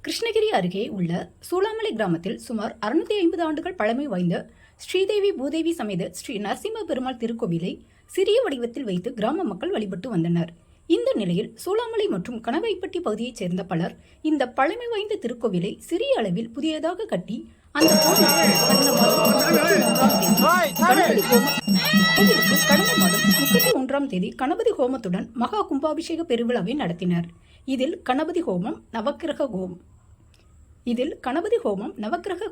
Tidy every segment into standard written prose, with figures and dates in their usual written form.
கிருஷ்ணகிரி அருகே உள்ள சூளாமலை கிராமத்தில் சுமார் 650 ஆண்டுகள் பழமை வாய்ந்த ஸ்ரீதேவி பூதேவி சமேத ஸ்ரீ நரசிம்ம பெருமாள் திருக்கோவிலை சிறிய வடிவத்தில் வைத்து கிராம மக்கள் வழிபட்டு வந்தனர். இந்த நிலையில் சூளாமலை மற்றும் கணவாய்ப்பட்டி பகுதியைச் சேர்ந்த பலர் இந்த பழமை வாய்ந்த திருக்கோவிலை சிறிய அளவில் புதியதாக கட்டி அந்த கடந்த மாதம் 31ஆம் தேதி கணபதி ஹோமத்துடன் மகா கும்பாபிஷேக பெருவிழாவை நடத்தினர். இதில் கணபதி ஹோமம், நவக்கிரக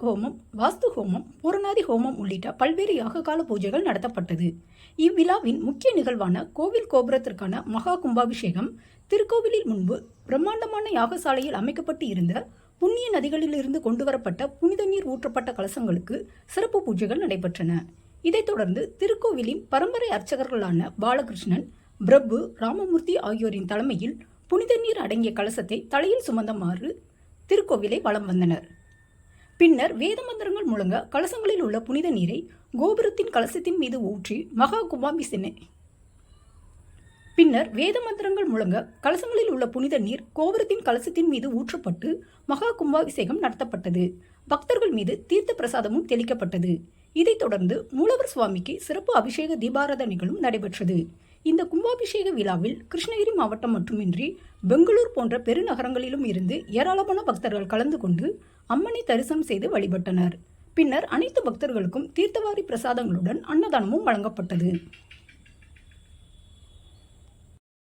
ஹோமம், வாஸ்து ஹோமம், பூரணாதி ஹோமம் உள்ளிட்ட பல்வேறு யாககால பூஜைகள் நடத்தப்பட்டது. இவ்விழாவின் முக்கிய நிகழ்வான கோவில் கோபுரத்திற்கான மகா கும்பாபிஷேகம் திருக்கோவிலில் முன்பு பிரம்மாண்டமான யாகசாலையில் அமைக்கப்பட்டு இருந்த புண்ணிய நதிகளிலிருந்து கொண்டுவரப்பட்ட புனித நீர் ஊற்றப்பட்ட கலசங்களுக்கு சிறப்பு பூஜைகள் நடைபெற்றன. இதைத் தொடர்ந்து திருக்கோவிலின் பரம்பரை அர்ச்சகர்களான பாலகிருஷ்ணன், பிரபு, ராமமூர்த்தி ஆகியோரின் தலைமையில் புனித நீர் அடங்கிய கலசத்தை தலையில் சுமந்தமாறு திருக்கோவிலை வலம் வந்தனர். பின்னர் வேத மந்திரங்கள் முழங்க கலசங்களில் உள்ள புனித நீரை கோபுரத்தின் கலசத்தின் மீது ஊற்றி மகா கும்பாபிஷேகம் கோபுரத்தின் கலசத்தின் மீது ஊற்றப்பட்டு மகா கும்பாபிஷேகம் நடத்தப்பட்டது. பக்தர்கள் மீது தீர்த்த பிரசாதமும் தெளிக்கப்பட்டது. இதைத் தொடர்ந்து மூலவர் சுவாமிக்கு சிறப்பு அபிஷேக தீபாராதனைகளும் நடைபெற்றது. இந்த கும்பாபிஷேக விழாவில் கிருஷ்ணகிரி மாவட்டம் மட்டுமின்றி பெங்களூர் போன்ற பெருநகரங்களிலும் இருந்து ஏராளமான பக்தர்கள் கலந்து கொண்டு அம்மனை தரிசனம் செய்து வழிபட்டனர். பின்னர் அனைத்து பக்தர்களுக்கும் தீர்த்தவாரி பிரசாதங்களுடன் அன்னதானமும் வழங்கப்பட்டது.